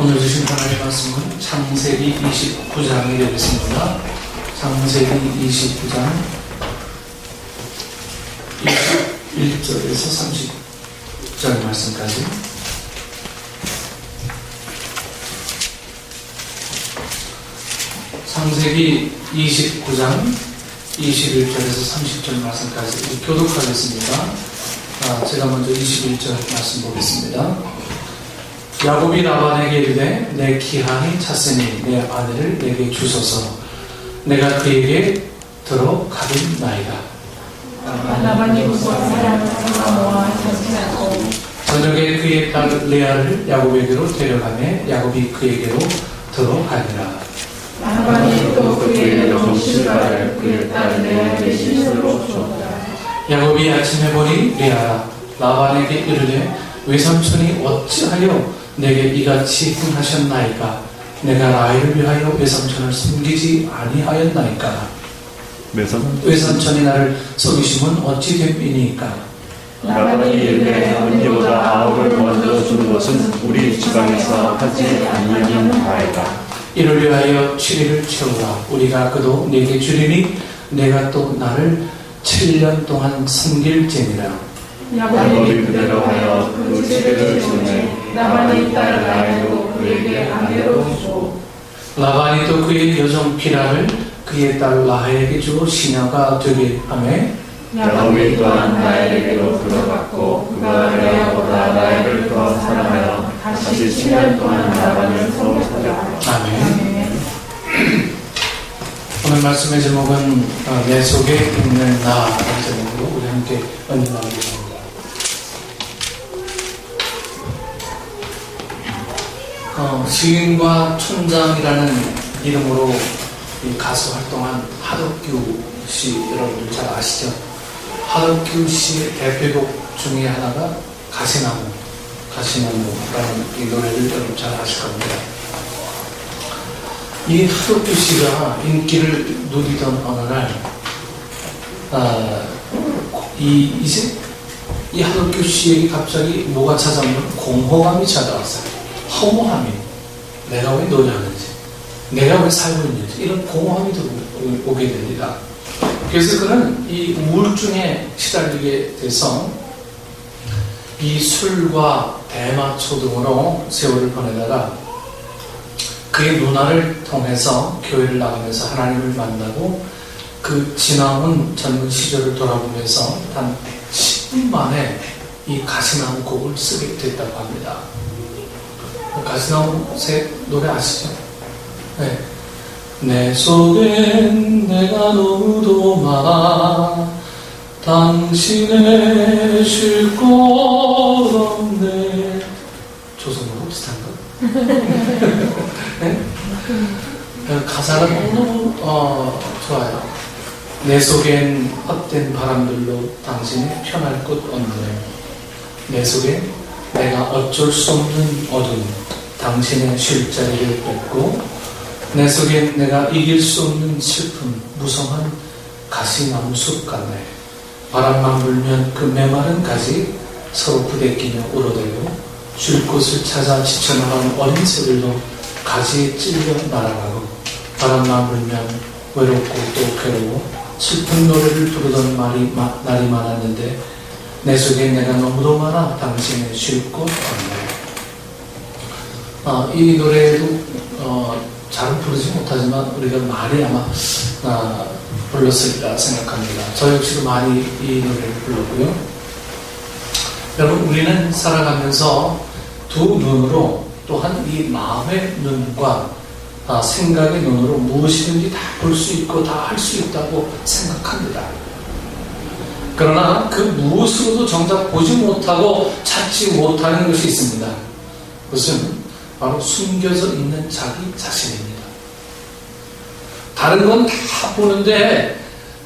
오늘 주신 하나님의 말씀은 창세기 29장이 되겠습니다. 창세기 29장 21절에서 30절 말씀까지. 창세기 29장 21절에서 30절 말씀까지 교독하겠습니다. 제가 먼저 21절 말씀 보겠습니다. 야곱이 라반에게 이르되 내 기한이 찼으니 내 아내를 내게 주소서. 내가 그에게 들어가겠나이다. 라반이 무서워 사랑하여 모아 전진하고 저녁에 그의 딸 레아를 야곱에게로 데려가매 야곱이 그에게로 들어가니라. 라반이 또 그의 여종 실바를 그의 딸 레아에게 신으로 주었다. 야곱이 아침에 보니 레아라 라반에게 이르되 외삼촌이 어찌하여 내게 이같이 행하셨나이까? 내가 라헬을 위하여 외삼촌을 섬기지 아니하였나이까? 외삼촌이 나를 속이심은 어찌 됨이니까? 라반이 이르되 언니보다 아홉을 먼저 주는 것은 우리 지방에서 하지 아니하는 바이다. 이를 위하여 7일을 채우라. 우리가 그도 내게 주리니 내가 또 나를 7년 동안 섬길지니라. 야곱이 그대로 하여 그 7일을 채우매 라반의 딸 라헬도 그에게 아내로 주고 라반이 또 그의 여종 비라를 그의 딸 라헬에게 주어 시녀가 되게 하매 야곱이 또한 라헬에게로 들어갔고 그가 레아보다 라헬을 더 사랑하여 다시 7년 동안 라반을 서로 사귀었다. 아멘. 오늘 말씀의 제목은 내 속에 있는 나라는 제목으로 우리 함께 은혜 나누겠습니다. 시인과 촌장이라는 이름으로 가수 활동한 하덕규 씨 여러분들 잘 아시죠? 하덕규 씨의 대표곡 중에 하나가 가시나무라는 이 노래를 여러분 잘 아실 겁니다. 이 하덕규 씨가 인기를 누리던 어느 날, 이 하덕규 씨에게 갑자기 뭐가 찾아오면 공허감이 찾아왔어요. 허무함이, 내가 왜 노래하는지, 내가 왜 살고 있는지, 이런 공허함이 오게 됩니다. 그래서 그는 이 우울증에 시달리게 돼서 이 술과 대마초 등으로 세월을 보내다가 그의 누나를 통해서 교회를 나가면서 하나님을 만나고 그 지나온 젊은 시절을 돌아보면서 단 10분 만에 이 가시나무 곡을 쓰게 됐다고 합니다. 가시나무 노래 아시죠? 네. 내 속엔 내가 너무도 많아 당신의 쉴 곳 없네. 조선으로 비슷한가? 네? 가사가 너무 좋아요. 내 속엔 헛된 바람들로 당신이 편할 곳 없네. 내 속엔 내가 어쩔 수 없는 어둠 당신의 쉴 자리를 뺏고 내 속엔 내가 이길 수 없는 슬픔 무성한 가시나무 숲 같네. 바람만 불면 그 메마른 가지 서로 부대끼며 울어대고 쉴 곳을 찾아 지쳐나가는 어린 새들도 가지에 찔려 날아가고 바람만 불면 외롭고 또 괴로워 슬픈 노래를 부르던 날이 많았는데 내 속에 내가 너무도 많아 당신의 쉴 곳 없네. 이 노래도 잘 부르지 못하지만 우리가 많이 아마 불렀으리라 생각합니다. 저 역시도 많이 이 노래를 불렀고요. 여러분, 우리는 살아가면서 두 눈으로 또한 이 마음의 눈과 생각의 눈으로 무엇이든지 다 볼 수 있고 다 할 수 있다고 생각합니다. 그러나 그 무엇으로도 정작 보지 못하고 찾지 못하는 것이 있습니다. 그것은 바로 숨겨져 있는 자기 자신입니다. 다른 건 다 보는데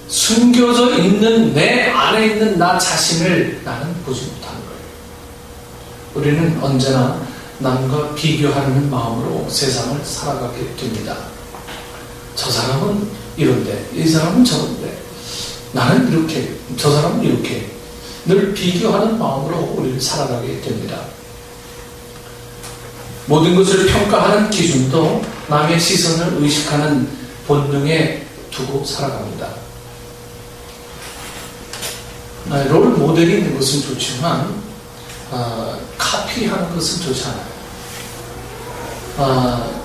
숨겨져 있는 내 안에 있는 나 자신을 나는 보지 못하는 거예요. 우리는 언제나 남과 비교하는 마음으로 세상을 살아가게 됩니다. 저 사람은 이런데 이 사람은 저런데 나는 이렇게 저 사람은 이렇게 늘 비교하는 마음으로 우리를 살아가게 됩니다. 모든 것을 평가하는 기준도 남의 시선을 의식하는 본능에 두고 살아갑니다. 롤 모델이 있는 것은 좋지만 카피하는 것은 좋지 않아요.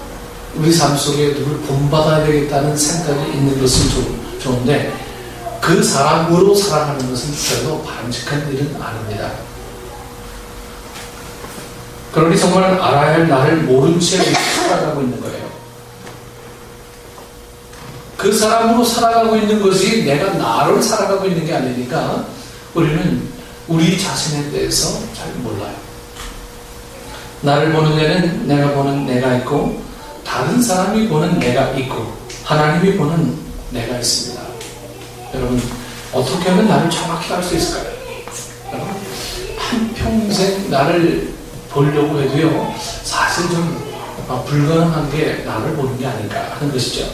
우리 삶 속에 누굴 본받아야 되겠다는 생각이 있는 것은 좋은데 그 사람으로 살아가는 것은 별로 바람직한 일은 아닙니다. 그러니 정말 알아야 할 나를 모른 채 살아가고 있는 거예요. 그 사람으로 살아가고 있는 것이 내가 나를 살아가고 있는 게 아니니까 우리는 우리 자신에 대해서 잘 몰라요. 나를 보는 애는 내가 보는 내가 있고 다른 사람이 보는 내가 있고 하나님이 보는 내가 있습니다. 여러분 어떻게 하면 나를 정확히 알 수 있을까요? 여러분 한평생 나를 보려고 해도요 사실 좀 불가능한 게 나를 보는 게 아닐까 하는 것이죠.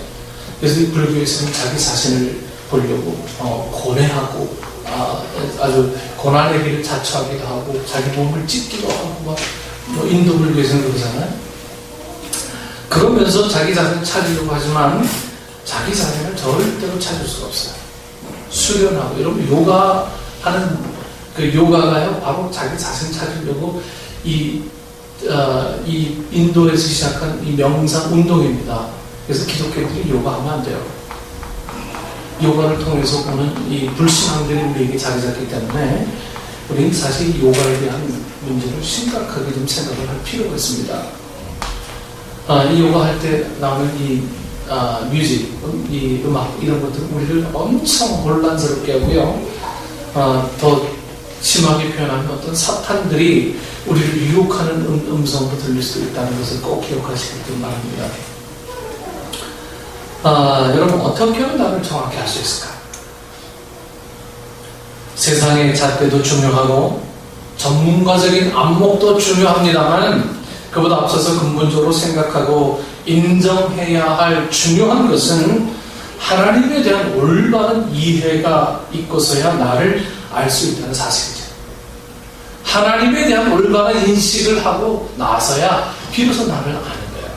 그래서 이 불교에서는 자기 자신을 보려고 고뇌하고 아주 고난의 길을 자처하기도 하고 자기 몸을 찢기도 하고 뭐 인도 불교에서는 그러잖아요. 그러면서 자기 자신을 찾으려고 하지만 자기 자신을 절대로 찾을 수가 없어요. 수련하고 여러분 요가하는 그 요가가요 바로 자기 자신 찾으려고 이 인도에서 시작한 이 명상 운동입니다. 그래서 기독교들이 요가하면 안 돼요. 요가를 통해서 보는 이 불신앙들이 우리에게 자리 잡기 때문에 우리는 사실 이 요가에 대한 문제를 심각하게 좀 생각을 할 필요가 있습니다. 이 요가 할 때 나오는 이 뮤직, 이 음악 이런 것들 우리를 엄청 혼란스럽게 하고요. 더 심하게 표현하면 어떤 사탄들이 우리를 유혹하는 음성으로 들릴 수도 있다는 것을 꼭 기억하시길 바랍니다. 여러분 어떻게 하면 나를 정확히 알 수 있을까? 세상의 잣대도 중요하고 전문가적인 안목도 중요합니다만 그보다 앞서서 근본적으로 생각하고 인정해야 할 중요한 것은 하나님에 대한 올바른 이해가 있고서야 나를 알 수 있다는 사실이죠. 하나님에 대한 올바른 인식을 하고 나서야 비로소 나를 아는 거예요.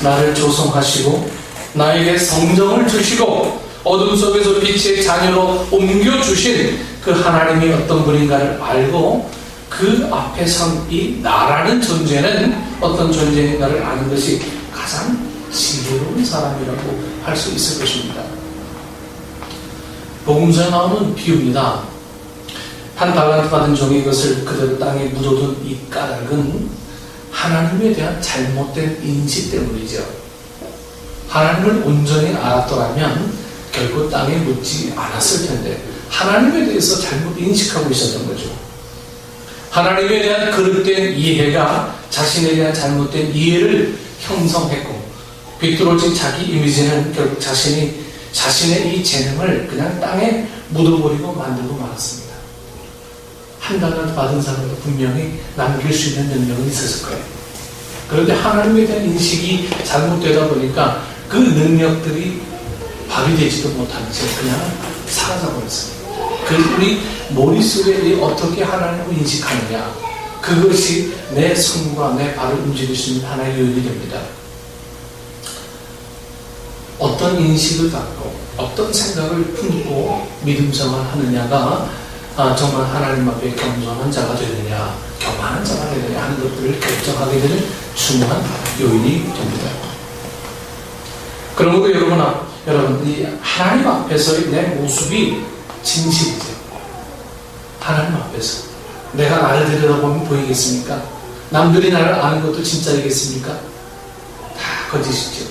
나를 조성하시고 나에게 성정을 주시고 어둠 속에서 빛의 자녀로 옮겨주신 그 하나님이 어떤 분인가를 알고 그 앞에 선 이 나라는 존재는 어떤 존재인가를 아는 것이 가장 지혜로운 사람이라고 할 수 있을 것입니다. 복음서에 나오는 비유입니다. 한 달란트 받은 종이 이것을 그대로 땅에 묻어둔 이 까닭은 하나님에 대한 잘못된 인식 때문이죠. 하나님을 온전히 알았더라면 결코 땅에 묻지 않았을 텐데 하나님에 대해서 잘못 인식하고 있었던 거죠. 하나님에 대한 그릇된 이해가 자신에 대한 잘못된 이해를 형성했고 비뚤어진 자기 이미지는 결국 자신의 이 재능을 그냥 땅에 묻어버리고 만들고 말았습니다. 한 달란트 받은 사람도 분명히 남길 수 있는 능력은 있었을 거예요. 그런데 하나님에 대한 인식이 잘못되다 보니까 그 능력들이 발휘되지도 못한 채 그냥 사라져버렸습니다. 우리 머릿속에 어떻게 하나님을 인식하느냐 그것이 내 손과 내 발을 움직일 수 있는 하나의 요인이 됩니다. 어떤 인식을 갖고 어떤 생각을 품고 믿음 생활하느냐가 정말 하나님 앞에 겸손한 자가 되느냐 교만한 자가 되느냐 하는 것들을 결정하게 되는 중요한 요인이 됩니다. 그러므로 여러분 이 하나님 앞에서의 내 모습이 진실이죠. 하나님 앞에서 내가 나를 들여다보면 보이겠습니까? 남들이 나를 아는 것도 진짜이겠습니까? 다 거짓이죠.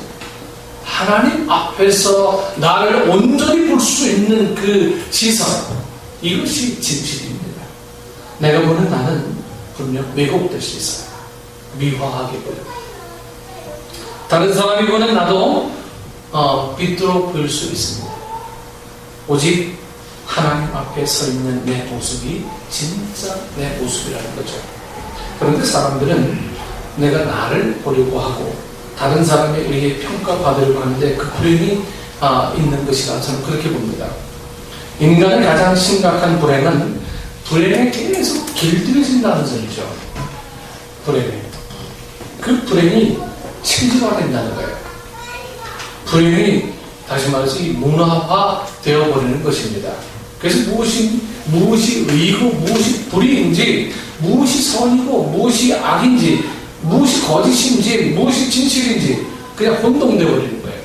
하나님 앞에서 나를 온전히 볼 수 있는 그 시선 이것이 진실입니다. 내가 보는 나는 분명 왜곡될 수 있어요. 미화하게 보여요. 다른 사람이 보는 나도 빗도록 보일 수 있습니다. 오직 하나님 앞에 서 있는 내 모습이 진짜 내 모습이라는 거죠. 그런데 사람들은 내가 나를 보려고 하고 다른 사람에 의해 평가받으려고 하는데 그 불행이 있는 것이라 저는 그렇게 봅니다. 인간의 가장 심각한 불행은 불행에 계속 길들여진다는 소리죠. 불행에. 그 불행이 체질화된다는 거예요. 불행이 다시 말해서 이 문화화 되어버리는 것입니다. 그래서 무엇이 의고 무엇이 불의인지, 무엇이 선이고 무엇이 악인지, 무엇이 거짓인지, 무엇이 진실인지 그냥 혼동되어 버리는 거예요.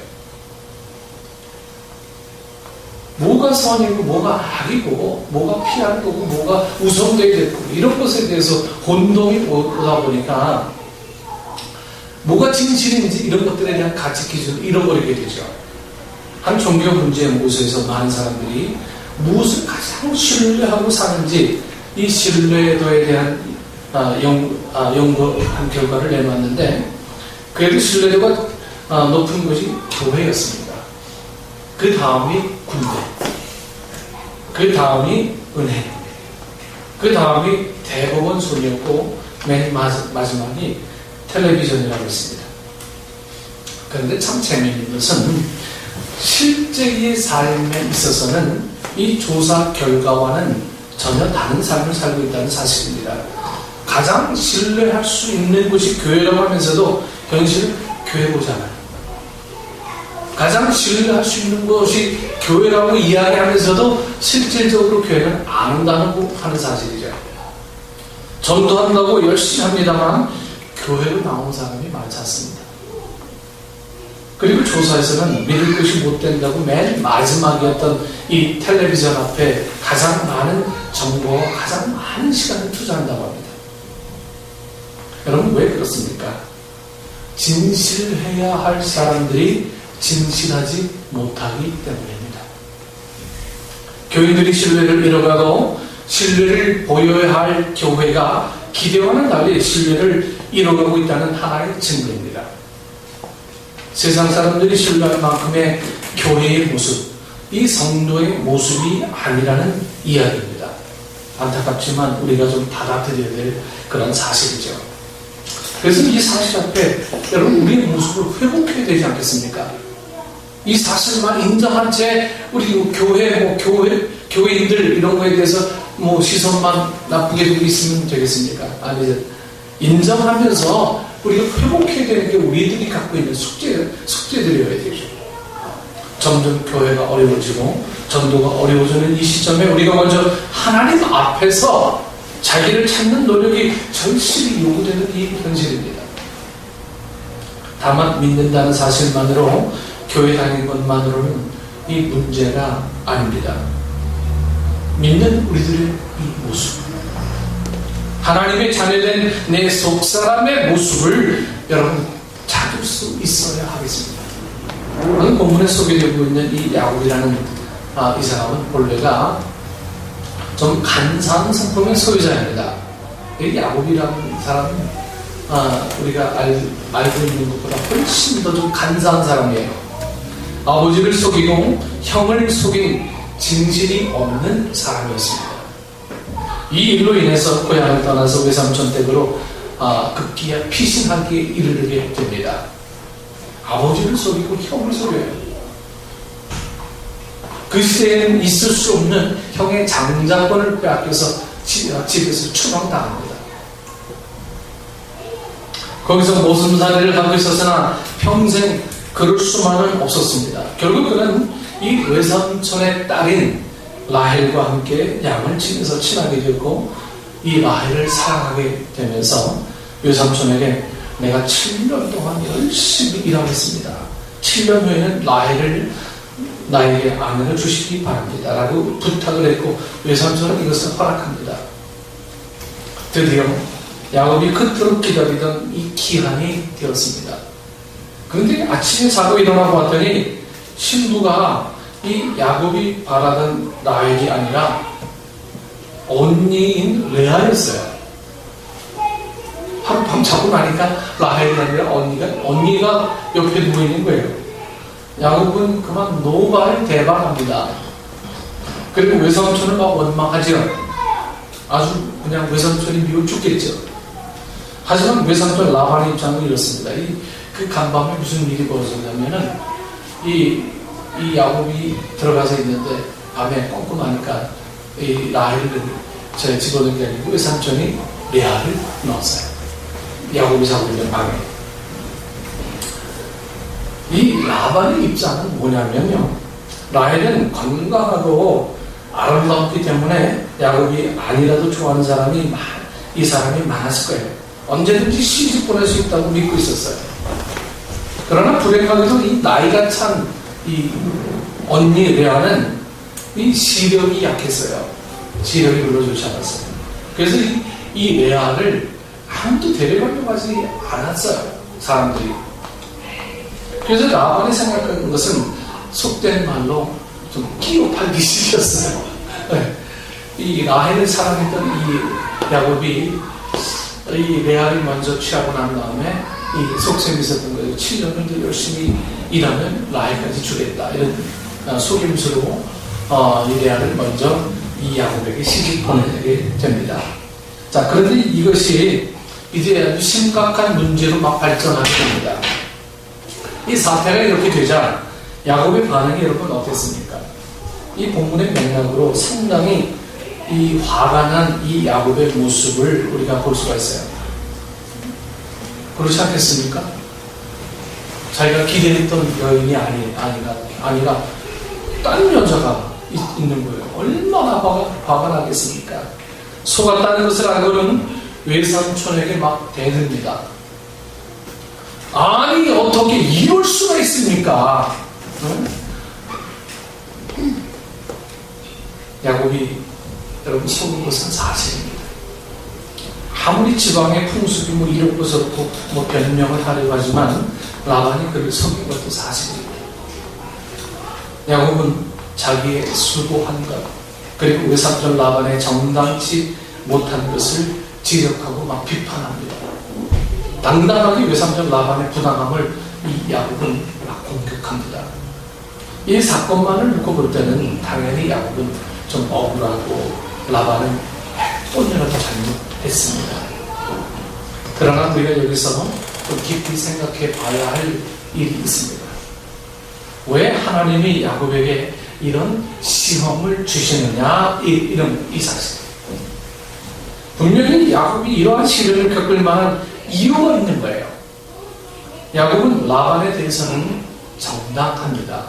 뭐가 선이고 뭐가 악이고 뭐가 피할 거고 뭐가 우선돼야 될 거고 이런 것에 대해서 혼동이 오다 보니까 뭐가 진실인지 이런 것들에 대한 가치 기준을 잃어버리게 되죠. 한 종교 문제에 모서에서 많은 사람들이 무엇을 가장 신뢰하고 사는지 이 신뢰도에 대한 연구한 결과를 내놨는데, 그래도 신뢰도가 높은 것이 교회였습니다. 그 다음이 군대, 그 다음이 은행, 그 다음이 대법원 손이었고 맨 마지막이 텔레비전이라고 했습니다. 그런데 참 재미있는 것은 실제의 삶에 있어서는 이 조사 결과와는 전혀 다른 삶을 살고 있다는 사실입니다. 가장 신뢰할 수 있는 곳이 교회라고 하면서도 현실은 교회보잖아요. 가장 신뢰할 수 있는 것이 교회라고 이야기하면서도 실질적으로 교회는 안 온다고 하는 사실이죠. 전도한다고 열심히 합니다만 교회로 나온 사람이 많지 않습니다. 그리고 조사에서는 믿을 것이 못 된다고 맨 마지막이었던 이 텔레비전 앞에 가장 많은 정보와 가장 많은 시간을 투자한다고 합니다. 여러분, 왜 그렇습니까? 진실해야 할 사람들이 진실하지 못하기 때문입니다. 교인들이 신뢰를 잃어가고 신뢰를 보여야 할 교회가 기대와는 달리 신뢰를 잃어가고 있다는 하나의 증거입니다. 세상 사람들이 신뢰할 만큼의 교회의 모습, 이 성도의 모습이 아니라는 이야기입니다. 안타깝지만 우리가 좀 받아들여야 될 그런 사실이죠. 그래서 이 사실 앞에 여러분 우리의 모습을 회복해야 되지 않겠습니까? 이 사실만 인정한 채 우리 교회, 교회인들 이런 거에 대해서 시선만 나쁘게 두고 있으면 되겠습니까? 아니죠. 인정하면서 우리가 회복해야 되는 게 우리들이 갖고 있는 숙제들이어야 되죠. 점점 교회가 어려워지고 전도가 어려워지는 이 시점에 우리가 먼저 하나님 앞에서 자기를 찾는 노력이 절실히 요구되는 이 현실입니다. 다만 믿는다는 사실만으로 교회 다니는 것만으로는 이 문제가 아닙니다. 믿는 우리들의 이 모습, 하나님의 자녀된 내 속사람의 모습을 여러분 찾을 수 있어야 하겠습니다. 오늘 본문에 소개되고 있는 이 야곱이라는 이 사람은 본래가 좀 간사한 성품의 소유자입니다. 이 야곱이라는 사람은 우리가 알고 있는 것보다 훨씬 더 좀 간사한 사람이에요. 아버지를 속이고 형을 속인 진실이 없는 사람이었습니다. 이 일로 인해서 고향을 떠나서 외삼촌 댁으로 급기야 피신하기에 이르게 됩니다. 아버지를 속이고 형을 속여요. 그 시대에는 있을 수 없는 형의 장자권을 빼앗겨서 집에서 추방당합니다. 거기서 모순사례를 갖고 있었으나 평생 그럴 수만은 없었습니다. 결국 그는 이 외삼촌의 딸인 라헬과 함께 양을 치면서 친하게 되었고 이 라헬을 사랑하게 되면서 외삼촌에게 내가 7년 동안 열심히 일하겠습니다. 7년 후에는 라헬을 나에게 아내를 주시기 바랍니다. 라고 부탁을 했고 외삼촌은 이것을 허락합니다. 드디어 야곱이 그토록 기다리던 이 기한이 되었습니다. 그런데 아침에 자고 일어나고 봤더니 신부가 이 야곱이 바라던 라헬이 아니라 언니인 레아였어요. 하룻밤 자고 나니까 라헬이 아니라 언니가 옆에 누워있는 거예요. 야곱은 그만 노발대발합니다. 그리고 외삼촌을 막 원망하죠. 아주 그냥 외삼촌이 미워 죽겠죠. 하지만 외삼촌 라반의 입장은 이렇습니다. 그 간밤에 무슨 일이 벌어졌냐면은 이 야곱이 들어가서 있는데 밤에 꼼꼼하니까 이 라헬을 집어넣은 게 아니고 외삼촌이 레아를 넣었어요. 야곱이 자고 있는 방에. 이 라반의 입장은 뭐냐면요, 라헬은 건강하고 아름답기 때문에 야곱이 아니라도 좋아하는 사람이 이 사람이 많았을 거예요. 언제든지 시집 보낼 수 있다고 믿고 있었어요. 그러나 불행하게도 이 나이가 찬 이 언니 레아는 이 시력이 약했어요. 시력이 별로 좋지 않았어요. 그래서 이 레아를 아무도 데려가려고 하지 않았어요, 사람들이. 그래서 라반이 생각하는 것은 속된 말로 좀 끼워 팔기 식이었어요. 네. 이 라헬을 사랑했던 이 야곱이 이 레아를 먼저 취하고 난 다음에 이 속셈이 있었던 거예요. 7년을 더 열심히 일하면 라헬까지 주겠다, 이런 속임수로 이 레아를 먼저 이 야곱에게 시집 보내게 됩니다. 자, 그런데 이것이 이제 아주 심각한 문제로 막 발전하게 됩니다. 이 사태가 이렇게 되자 야곱의 반응이 여러분 어땠습니까? 이 본문의 맥락으로 상당히 이 화가 난 이 야곱의 모습을 우리가 볼 수가 있어요. 그렇지 않겠습니까? 자기가 기대했던 여인이 아니라 다른 여자가 있는 거예요. 얼마나 화가 나겠습니까? 속았다는 것을 알고는 외삼촌에게 막 대듭니다. 아니, 어떻게 이럴 수가 있습니까? 응? 야곱이 여러분 속은 것은 사실입니다. 아무리 지방의 풍습이 이런 것으로 변명을 하려고 하지만 라반이 그를 속인 것도 사실입니다. 야곱은 자기의 수고한 것, 그리고 외삼촌 라반의 정당치 못한 것을 지적하고 막 비판합니다. 당당하게 외삼촌 라반의 부당함을 이 야곱은 막 공격합니다. 이 사건만을 놓고 볼 때는 당연히 야곱은 좀 억울하고 라반은 100번이라도 잘못했습니다. 그러나 우리가 여기서 좀 깊이 생각해 봐야 할 일이 있습니다. 왜 하나님이 야곱에게 이런 시험을 주시느냐, 이런 이 사실. 분명히 야곱이 이러한 시련을 겪을 만한 이유가 있는 거예요. 야곱은 라반에 대해서는 정당합니다.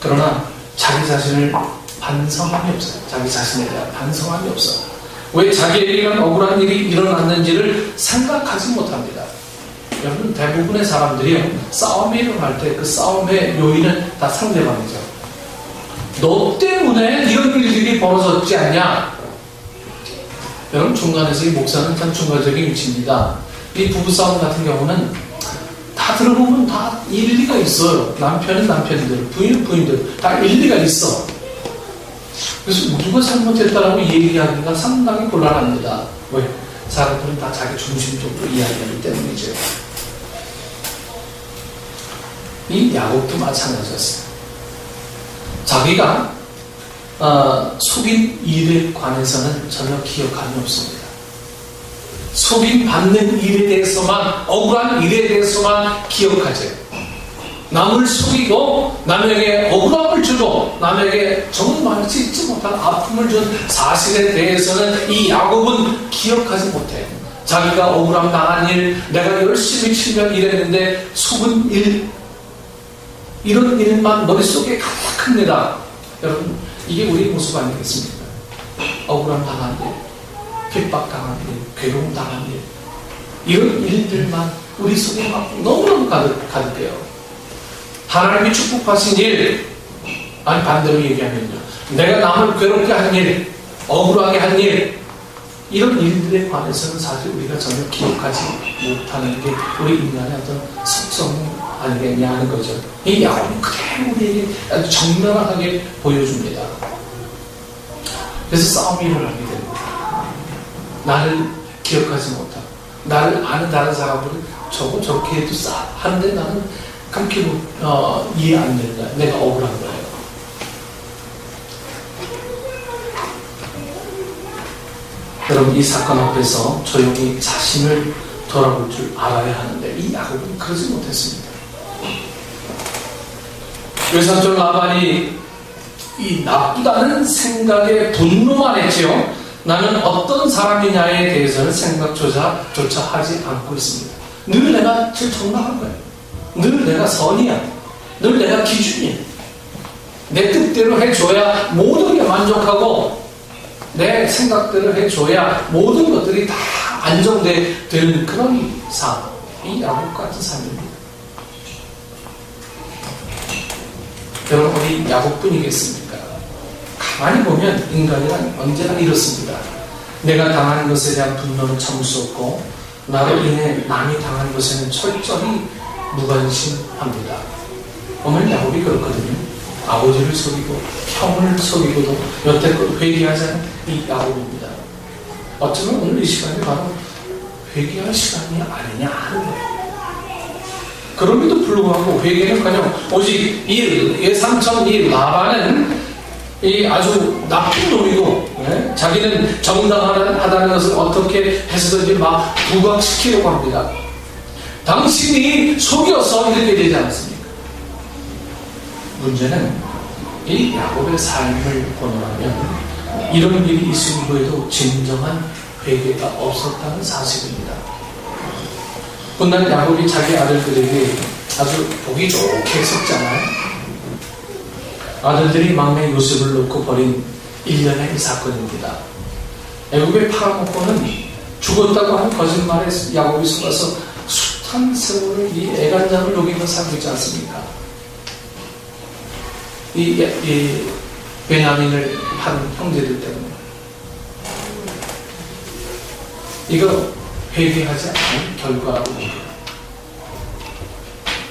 그러나 자기 자신을 반성함이 없어요. 자기 자신에 대한 반성함이 없어요. 왜 자기에게 이런 억울한 일이 일어났는지를 생각하지 못합니다. 여러분, 대부분의 사람들이 싸움이 일어날 때 그 싸움의 요인은 다 상대방이죠. 너 때문에 이런 일들이 벌어졌지 않냐? 여러분, 중간에서 이 목사는 참 중간적인 위치입니다. 이 부부싸움 같은 경우는 다 들어보면 다 일리가 있어요. 남편은 남편들, 부인은 부인들, 다 일리가 있어. 그래서 누가 잘못했다라고 얘기하기가 상당히 곤란합니다. 왜? 사람들은 다 자기 중심적으로 이야기하기 때문이죠. 이 야곱도 마찬가지였어요. 자기가 속인 일에 관해서는 전혀 기억함이 없습니다. 속인 받는 일에 대해서만, 억울한 일에 대해서만 기억하죠. 남을 속이고 남에게 억울함을 주고 남에게 정말 잊지 못한 아픔을 준 사실에 대해서는 이 야곱은 기억하지 못해요. 자기가 억울함 당한 일, 내가 열심히 7년 일했는데 속은 일, 이런 일만 머릿속에 가득합니다. 여러분, 이게 우리의 모습 아니겠습니까? 억울함 당한 일, 핍박 당한 일, 괴로움 당한 일, 이런 일들만 우리 속에 막 너무너무 가득해요. 하나님이 축복하신 일, 아니 반대로 얘기하면요, 내가 남을 괴롭게 한 일, 억울하게 한 일, 이런 일들에 관해서는 사실 우리가 전혀 기억하지 못하는 게 우리 인간의 어떤 속성 아니겠냐 하는 거죠. 이 야곱은 그대로 우리에게 아주 정면하게 보여줍니다. 그래서 싸움이 일어나게 됩니다. 나를 기억하지 못하고 나를 아는 다른 사람들은 저렇게 해도 하는데 나는 그렇게 이해 안 된다. 내가 억울한 거예요. 여러분, 이 사건 앞에서 조용히 자신을 돌아볼 줄 알아야 하는데 이 야곱은 그러지 못했습니다. 외삼촌 라반이 이 나쁘다는 생각에 분노만 했지요. 나는 어떤 사람이냐에 대해서는 생각조차 하지 않고 있습니다. 늘 내가 제일 정당한 거예요. 늘 내가 선이야. 늘 내가 기준이야. 내 뜻대로 해줘야 모든 게 만족하고 내 생각대로 해줘야 모든 것들이 다 안정되는 그런 삶. 이 야곱 같은 삶입니다. 여러분 우리 야곱뿐이겠습니까? 가만히 보면 인간이란 언제나 이렇습니다. 내가 당한 것에 대한 분노는 참을 수 없고 나로 인해 남이 당한 것에는 철저히 무관심합니다. 오늘 야곱이 그렇거든요. 아버지를 속이고 형을 속이고도 여태껏 회개하지 않은 이 야곱입니다. 어쩌면 오늘 이 시간이 바로 회개할 시간이 아니냐 하는 거예요. 그럼에도 불구하고 회개는커녕 오직 이 예삼촌 이 라반은 이 아주 나쁜 놈이고 자기는 정당하다는 것을 어떻게 해서든지 막 부각시키려고 합니다. 당신이 속여서 이렇게 되지 않습니까? 문제는 이 야곱의 삶을 보면 이런 일이 있은 후에도 진정한 회개가 없었다는 사실입니다. 훗날 야곱이 자기 아들들에게 아주 보기 좋게 섞잖아요. 아들들이 막내 요셉을 놓고 벌인 일련의 이 사건입니다. 애굽에 팔아먹고는 죽었다고 하는 거짓말에 야곱이 속아서 숱한 세월을 이 애간장을 녹이며 살고 있지 않습니까? 이 베냐민을 한 형제들 때문에 이거 회개하지 않은 결과입니다.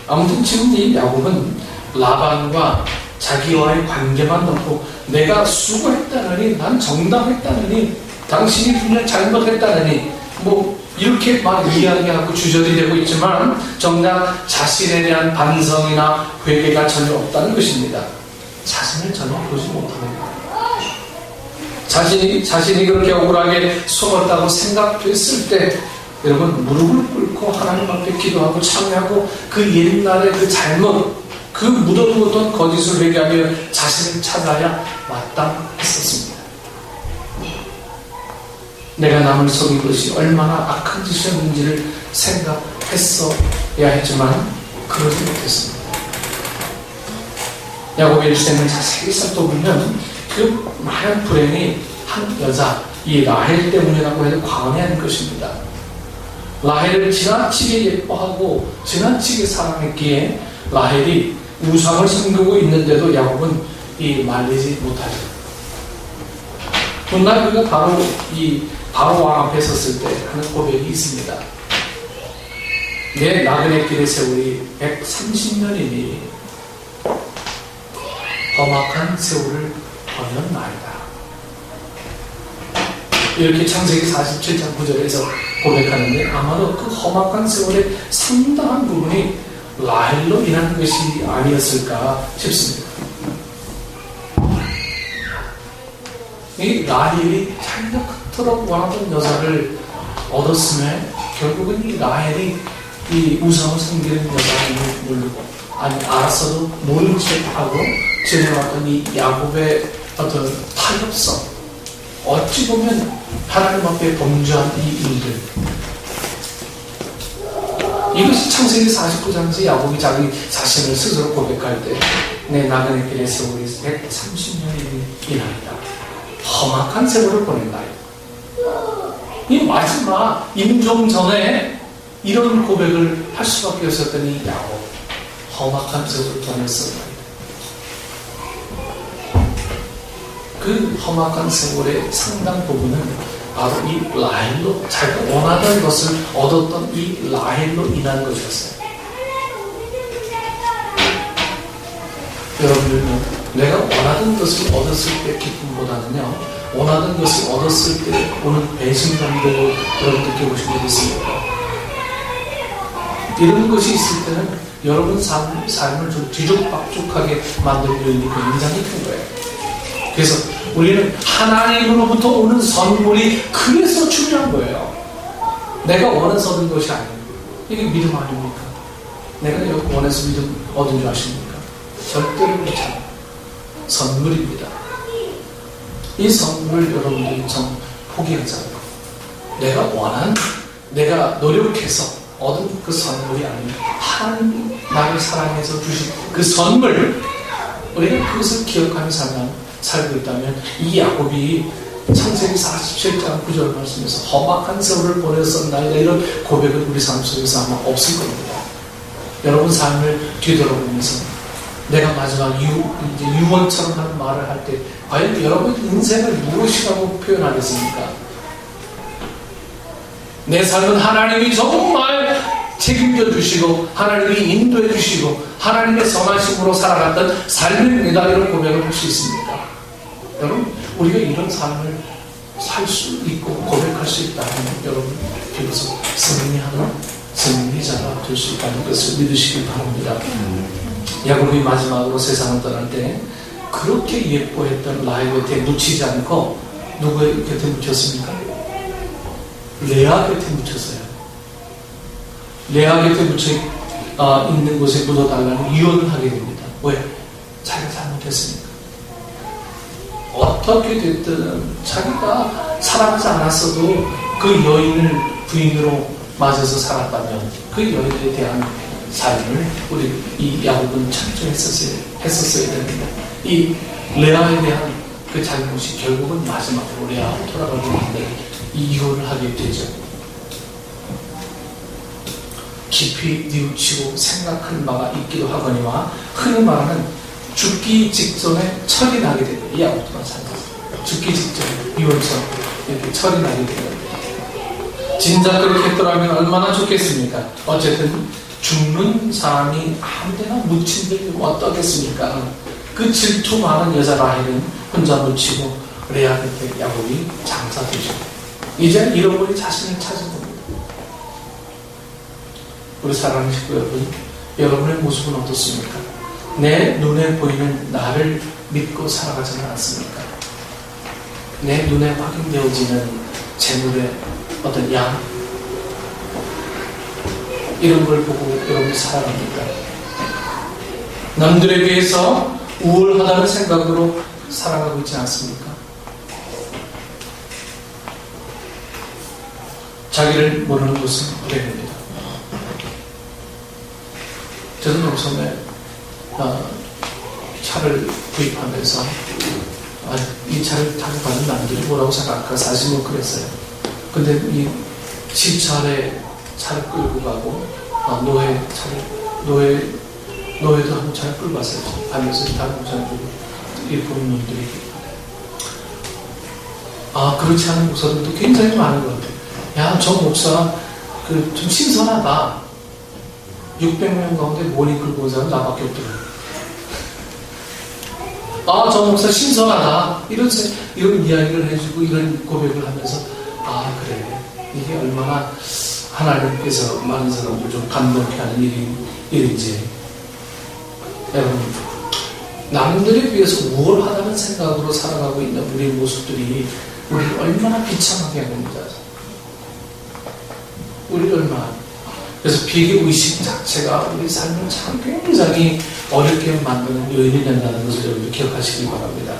아무튼 지금 이 야곱은 라반과 자기와의 관계만 놓고 내가 수고했다느니 난 정당했다느니 당신이 분명 잘못했다느니 뭐 이렇게 막 이야기하고 주저리 되고 있지만 정작 자신에 대한 반성이나 회개가 전혀 없다는 것입니다. 자신을 전혀 보지 못합니다. 자신이 그렇게 억울하게 속았다고 생각됐을 때 여러분 무릎을 꿇고 하나님 앞에 기도하고 참여하고 그 옛날의 그 잘못 그 묻어두었던 거짓을 회개하며 자신을 찾아야 마땅했었습니다. 내가 남을 속인 것이 얼마나 악한 짓이었는지를 생각했어야 했지만 그러지 못했습니다. 야곱의 일생을 자세히 살펴보면 그 많은 불행이 한 여자 이 라헬 때문이라고 해도 과언이 아닌 것입니다. 라헬을 지나치게 예뻐하고 지나치게 사랑했기에 라헬이 우상을 섬기고 있는데도 야곱은 이 말리지 못하죠. 훗날 그가 바로 왕 앞에 섰을 때 하는 고백이 있습니다. 내 나그네 길의 세월이 130년이니 험악한 세월을 버렸나이다. 이렇게 창세기 47장 9절에서 고백하는데 아마도 그 험악한 세월의 상당한 부분이 라헬로 인한 것이 아니었을까 싶습니다. 이 라헬이 자기가 그토록 원하던 여자를 얻었음에 결국은 이 라헬이 이 우상을 섬기는 여자를 모르고 아니 알았어도 모른 척하고 지내왔던 이 야곱의 어떤 타협성 어찌 보면 하나님 앞에 범죄한 이 일들 이것이 창세기 49장에서 야곱이 자기 자신을 스스로 고백할 때 내 나그네 길의 세월이 130년이 이나이다. 험악한 세월을 보낸다이다. 이 마지막 임종 전에 이런 고백을 할 수밖에 없었던 이 야곱 험악한 세월을 보냈었나이다. 그 험악한 세월의 상당 부분은 바로 이 라헬로 자기가 원하던 것을 얻었던 이 라헬로 인한 것이었어요. 여러분들은 내가 원하던 것을 얻었을 때 기쁨보다는요 원하던 것을 얻었을 때 오는 배신감도 여러분 느껴보신 적 있습니까? 이런 것이 있을 때는 여러분 삶을 좀 뒤죽박죽하게 만들고 있는 게 굉장히 큰 거예요. 그래서 우리는 하나님으로부터 오는 선물이 그래서 중요한 거예요. 내가 원해서 얻은 것이 아니에요. 이게 믿음 아닙니까? 내가 원해서 믿음 얻은 줄 아십니까? 절대로 그렇지 않아요. 선물입니다. 이 선물을 여러분들이 좀 포기하지 않고 내가 노력해서 얻은 그 선물이 아니라 하나님이 나를 사랑해서 주신 그 선물, 우리가 그것을 기억하며 살고 있다면 이 야곱이 창세기 47장 9절 말씀에서 험악한 세월을 보냈었나이다 이런 고백은 우리 삶 속에서 아마 없을 겁니다. 여러분 삶을 뒤돌아보면서 내가 마지막 유언처럼 하는 말을 할 때 과연 여러분 인생을 무엇이라고 표현하겠습니까? 내 삶은 하나님이 정말 책임져 주시고 하나님이 인도해 주시고 하나님의 선하심으로 살아갔던 삶입니다. 이런 고백을 할 수 있습니까? 여러분 우리가 이런 삶을 살 수 있고 고백할 수 있다면 여러분 비로소 승리하는 승리자가 될 수 있다는 것을 믿으시기 바랍니다. 야곱이 마지막으로 세상을 떠날 때 그렇게 예뻐했던 라헬 곁에 묻히지 않고 누구의 곁에 묻혔습니까? 레아 곁에 묻혔어요. 레아 곁에 묻혀 있는 곳에 묻어달라는 유언을 하게 됩니다. 왜? 자기가 잘못했으니까. 어떻게 됐든 자기가 사랑하지 않았어도 그 여인을 부인으로 맞아서 살았다면 그 여인에 대한 삶을 우리 이 야곱은 찬송했었어야 됩니다. 이 레아에 대한 그 잘못이 결국은 마지막으로 레아로 돌아가게 되는데 이 이혼을 하게 되죠. 깊이 뉘우치고 생각할 바가 있기도 하거니와 흔히 말하는 죽기 직전에 철이 나게 됩니다. 이 야곱도 마찬가지입니다. 죽기 직전에 이혼처럼 이렇게 철이 나게 됩니다. 진작 그렇게 했더라면 얼마나 좋겠습니까? 어쨌든 죽는 사람이 아무데나 묻힌들 어떠겠습니까? 그 질투 많은 여자 라헬은 혼자 묻히고 레아 곁에 야곱이 장사되죠. 이제 잃어버린 자신을 찾은 겁니다. 우리 사랑하는 식구 여러분, 여러분의 모습은 어떻습니까? 내 눈에 보이는 나를 믿고 살아가지는 않습니까? 내 눈에 확인되어지는 재물의 어떤 양, 이런 걸 보고 여러분이 살아갑니까? 남들에 비해서 우월하다는 생각으로 살아가고 있지 않습니까? 자기를 모르는 것은 불행입니다. 저는 농촌에 차를 구입하면서 이 차를 타고 가는 남들이 뭐라고 생각할까 사실은 그랬어요. 근데 이 시차에 차를 끌고 가고 노예도 한번 차를 끌고 갔어요. 가면서 다른 차를 보는 놈들이 그렇지 않은 목사들도 굉장히 많은 것 같아요. 야, 저 목사 좀 신선하다. 600명 가운데 모닝 끌고 온 사람 나밖에 없더라고요. 저 목사 신선하다. 이런 이야기를 해주고 이런 고백을 하면서 그래. 이게 얼마나 하나님께서 많은 사람들 좀 감동케 하는 일인지. 여러분, 남들에 비해서 우월하다는 생각으로 살아가고 있는 우리의 모습들이 우리를 얼마나 비참하게 합니다. 우리를 얼마나. 그래서 비교의식 자체가 우리 삶을 참 굉장히 어렵게 만드는 요인이 된다는 것을 여러분 기억하시기 바랍니다.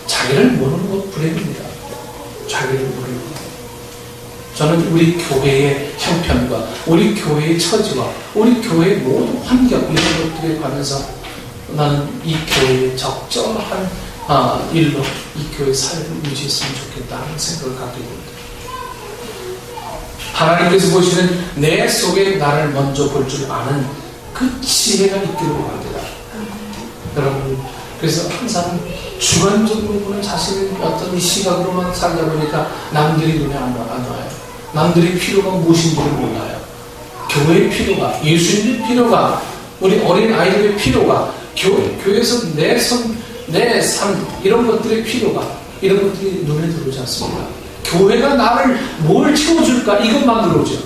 자기를 모르는 것 불행입니다. 자기를 모르는 것. 저는 우리 교회의 형편과 우리 교회의 처지와 우리 교회의 모든 환경 이런 것들에 관해서 나는 이 교회의 적절한 일로 이 교회 사회를 유지했으면 좋겠다는 생각을 갖게 됩니다. 하나님께서 보시는 내 속에 나를 먼저 볼 줄 아는 그 지혜가 있기를 원합니다. 여러분, 그래서 항상 주관적으로 보는 자신의 어떤 이 시각으로만 살다 보니까 남들이 눈에 안 와요. 남들의 필요가 무엇인지를 몰라요. 교회의 필요가, 예수님의 필요가, 우리 어린 아이들의 필요가, 교회에서 내 삶, 이런 것들의 필요가, 이런 것들이 눈에 들어오지 않습니다. 교회가 나를 뭘 채워줄까? 이것만 들어오죠.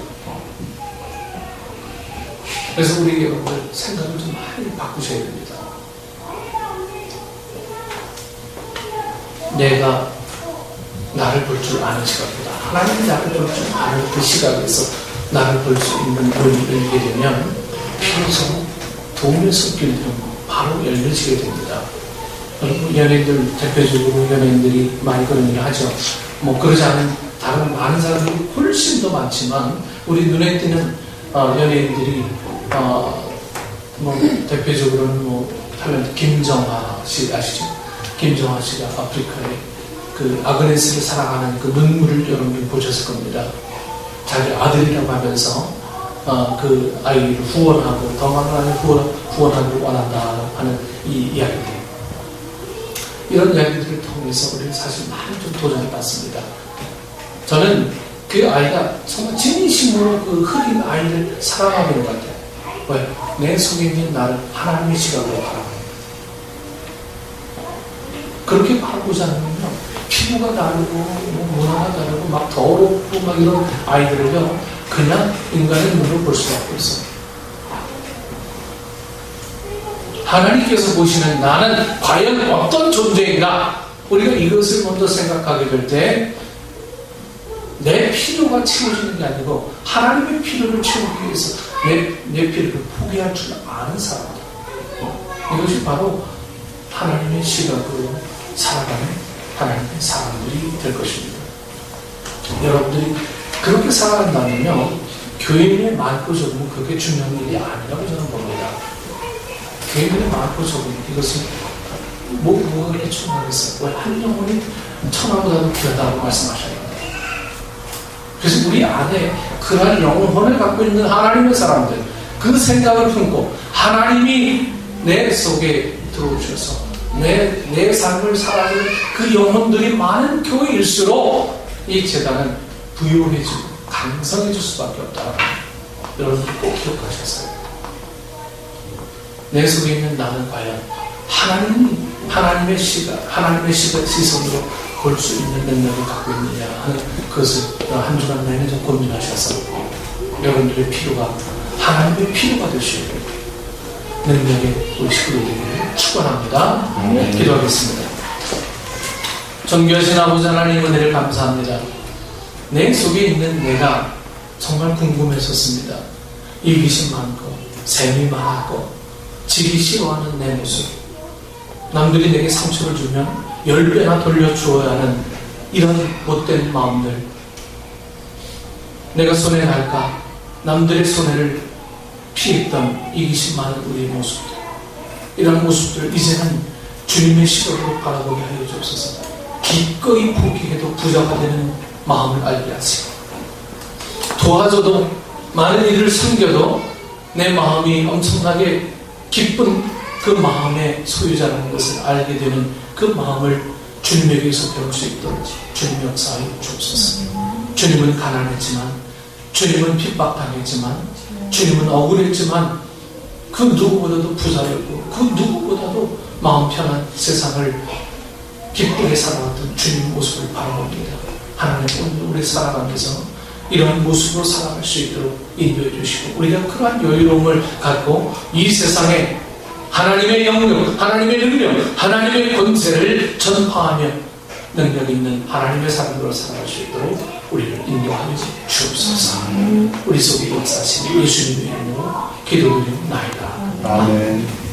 그래서 우리 여러분들 생각을 좀 많이 바꾸셔야 됩니다. 내가 나를 볼 줄 아는 시각보다 하나님이 나를 볼 줄 아는 그 시각에서 나를 볼 수 있는 눈을 열게 되면 비로소 도움의 손길들은 바로 열려지게 됩니다. 여러분, 연예인들, 대표적으로 연예인들이 많이 그런 얘기 하죠. 그러지 않은 다른 많은 사람들이 훨씬 더 많지만 우리 눈에 띄는 연예인들이 뭐 대표적으로는 뭐 탤런트 김정하 씨 아시죠? 김정하 씨가 아프리카에 그 아그네스를 사랑하는 그 눈물을 여러분이 보셨을 겁니다. 자기 아들이라고 하면서 그 아이를 후원하고 더 많은 아이를 후원하기를 원한다 하는 이 이야기들. 이런 이야기들을 통해서 우리는 사실 많이 좀 도전을 받습니다. 저는 그 아이가 정말 진심으로 그 흑인 아이를 사랑하고 있는 것 같아요. 왜? 내 속에 있는 나를 하나님의 시각으로 바라보는. 그렇게 바라보지 않으면요, 피부가 다르고, 뭐 문화가 다르고, 막 더럽고, 막 이런 아이들을요, 그냥 인간의 눈으로 볼 수밖에 없어요. 하나님께서 보시는 나는 과연 어떤 존재인가? 우리가 이것을 먼저 생각하게 될 때, 내 필요가 채워지는 게 아니고, 하나님의 필요를 채우기 위해서 내 필요를 포기할 줄 아는 사람이다. 이것이 바로 하나님의 시각으로 살아가는 하나님의 사람들이 될 것입니다. 여러분들이 그렇게 살아간다면요, 교인의 많고 적음은 그렇게 중요한 일이 아니라고 저는 봅니다. 교인의 많고 적음, 이것은 뭐가 그렇게 중요하겠어요? 왜 한 영혼이 천하보다도 귀하다고 말씀하셨는데. 그래서 우리 안에 그러한 영혼을 갖고 있는 하나님의 사람들, 그 생각을 품고 하나님이 내 속에 들어오셔서 내 삶을 살아가는 그 영혼들이 많은 교회일수록 이 재단은 부유해지고 강성해질 수밖에 없다. 여러분들 꼭 기억하셨어요. 내 속에 있는 나는 과연 하나님의 시선으로 볼 수 있는 능력을 갖고 있느냐 하는 그것을 한 주간 내내 좀 고민하셔서 여러분들의 필요가 하나님의 필요가 되시고 능력의 우리 식구들에게 축원합니다. 기도하겠습니다. 존귀하신 아버지 하나님, 은혜를 감사합니다. 내 속에 있는 내가 정말 궁금했었습니다. 이기심 많고 셈이 많고 지기 싫어하는 내 모습, 남들이 내게 상처를 주면 10배나 돌려주어야 하는 이런 못된 마음들, 내가 손해날까 남들의 손해를 피했던 이기심 많은 우리의 모습들, 이런 모습들 이제는 주님의 시각으로 바라보게 하여 주옵소서. 기꺼이 포기해도 부자가 되는 마음을 알게 하시고, 도와줘도 많은 일을 섬겨도 내 마음이 엄청나게 기쁜 그 마음의 소유자라는 것을 알게 되는 그 마음을 주님에게서 배울 수 있도록 주님 역사하여 주옵소서. 주님은 가난했지만, 주님은 핍박당했지만, 주님은 억울했지만 그 누구보다도 부자였고 그 누구보다도 마음 편한 세상을 기쁘게 살아왔던 주님 모습을 바라봅니다. 하나님, 오늘 우리 살아가면서 이런 모습으로 살아갈 수 있도록 인도해 주시고, 우리가 그러한 여유로움을 갖고 이 세상에 하나님의 영역, 하나님의 능력, 하나님의 권세를 전파하며 능력 있는 하나님의 사람으로 살아갈 수 있도록 우리를 인도하여 주옵소서. 우리 속에 역사하신 예수님의 이름으로 기도드립니다. 아멘.